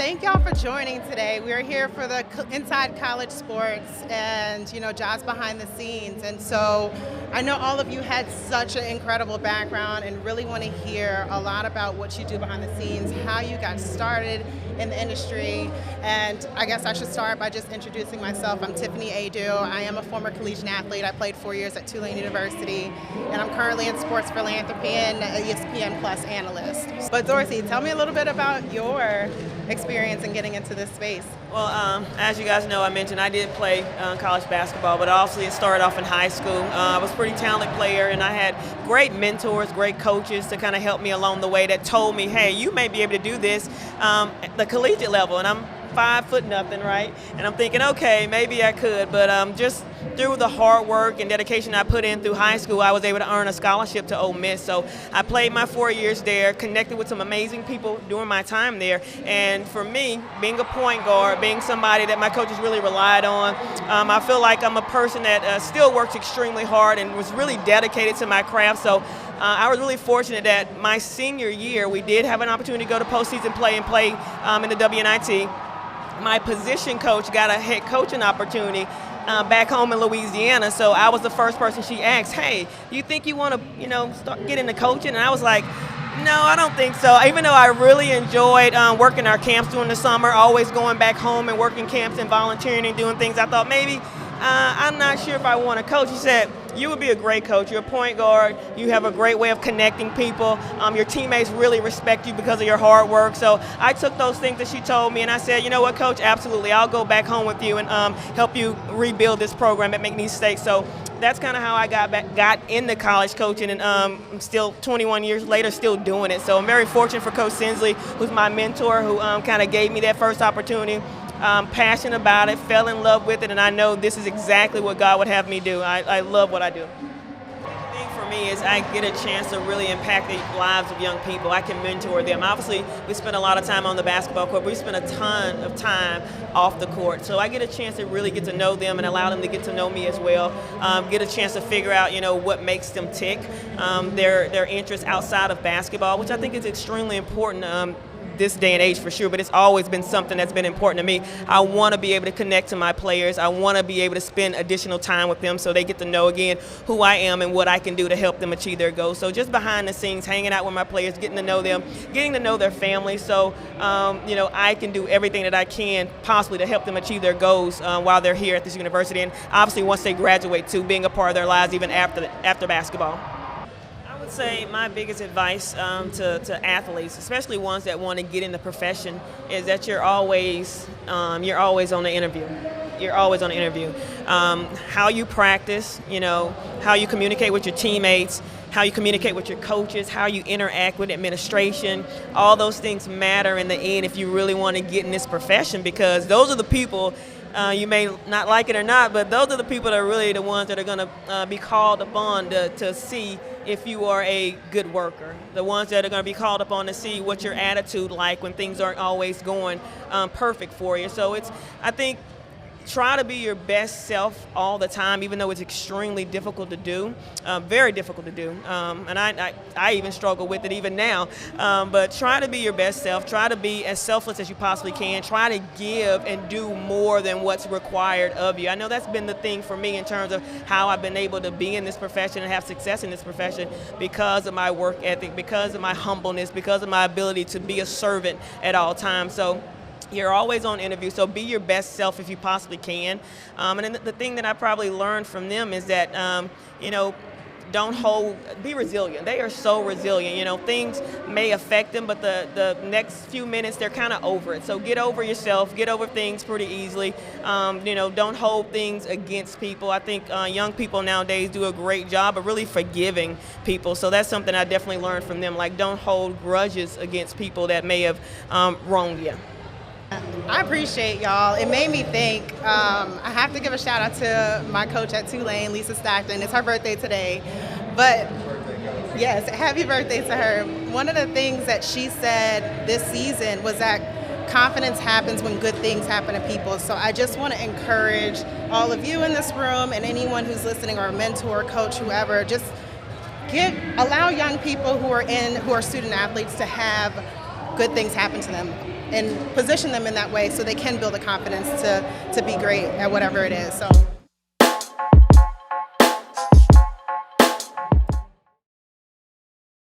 thank y'all for joining today. We're here for the Inside College Sports and, Josh behind the scenes. And so I know all of you had such an incredible background and really want to hear a lot about what you do behind the scenes, how you got started in the industry. And I guess I should start by just introducing myself. I'm Tiffany Adu. I am a former collegiate athlete. I played 4 years at Tulane University, and I'm currently in sports philanthropy and ESPN Plus analyst. But Dorothy, tell me a little bit about your experience in getting into this space. Well, as you guys know, I mentioned I did play college basketball, but obviously it started off in high school. I was a pretty talented player, and I had great mentors, great coaches to kind of help me along the way that told me, hey, you may be able to do this at the collegiate level. And I'm 5 foot nothing, right? And I'm thinking, okay, maybe I could, but just through the hard work and dedication I put in through high school, I was able to earn a scholarship to Ole Miss. So I played my 4 years there, connected with some amazing people during my time there. And for me, being a point guard, being somebody that my coaches really relied on, I feel like I'm a person that still works extremely hard and was really dedicated to my craft. So I was really fortunate that my senior year, we did have an opportunity to go to postseason play in the WNIT. My position coach got a head coaching opportunity back home in Louisiana, so I was the first person she asked, hey, do you think you want to, start getting into coaching? And I was like, no, I don't think so. Even though I really enjoyed working our camps during the summer, always going back home and working camps and volunteering and doing things, I thought maybe I'm not sure if I want to coach. She said, you would be a great coach. You're a point guard. You have a great way of connecting people. Your teammates really respect you because of your hard work. So I took those things that she told me, and I said, you know what, Coach, absolutely. I'll go back home with you and help you rebuild this program at McNeese State. So that's kind of how I got into college coaching, and I'm still 21 years later still doing it. So I'm very fortunate for Coach Sinsley, who's my mentor, who kind of gave me that first opportunity. I'm passionate about it, fell in love with it, and I know this is exactly what God would have me do. I love what I do. The thing for me is I get a chance to really impact the lives of young people. I can mentor them. Obviously, we spend a lot of time on the basketball court, but we spend a ton of time off the court. So I get a chance to really get to know them and allow them to get to know me as well. Get a chance to figure out, what makes them tick, their interests outside of basketball, which I think is extremely important this day and age for sure, but it's always been something that's been important to me. I want to be able to connect to my players. I want to be able to spend additional time with them so they get to know, again, who I am and what I can do to help them achieve their goals. So just behind the scenes, hanging out with my players, getting to know them, getting to know their families, so I can do everything that I can possibly to help them achieve their goals while they're here at this university, and obviously once they graduate too, being a part of their lives even after basketball. I would say my biggest advice to athletes, especially ones that want to get in the profession, is that you're always on the interview. You're always on the interview. How you practice, how you communicate with your teammates, how you communicate with your coaches, how you interact with administration, all those things matter in the end if you really want to get in this profession, because those are the people, you may not like it or not, but those are the people that are really the ones that are going to be called upon to see if you are a good worker, the ones that are going to be called upon to see what your attitude like when things aren't always going perfect for you. So I think, try to be your best self all the time, even though it's extremely difficult to do, very difficult to do. And I even struggle with it even now. But try to be your best self. Try to be as selfless as you possibly can. Try to give and do more than what's required of you. I know that's been the thing for me in terms of how I've been able to be in this profession and have success in this profession, because of my work ethic, because of my humbleness, because of my ability to be a servant at all times. So you're always on interview, so be your best self if you possibly can. And then the thing that I probably learned from them is that, be resilient. They are so resilient. Things may affect them, but the next few minutes, they're kind of over it. So get over yourself, get over things pretty easily. Don't hold things against people. I think young people nowadays do a great job of really forgiving people. So that's something I definitely learned from them. Like, don't hold grudges against people that may have wronged you. I appreciate y'all. It made me think. I have to give a shout out to my coach at Tulane, Lisa Stockton. It's her birthday today. But yes, happy birthday to her. One of the things that she said this season was that confidence happens when good things happen to people. So I just want to encourage all of you in this room and anyone who's listening, or a mentor, coach, whoever, just allow young people who are student athletes to have good things happen to them. and position them in that way so they can build the confidence to be great at whatever it is. So.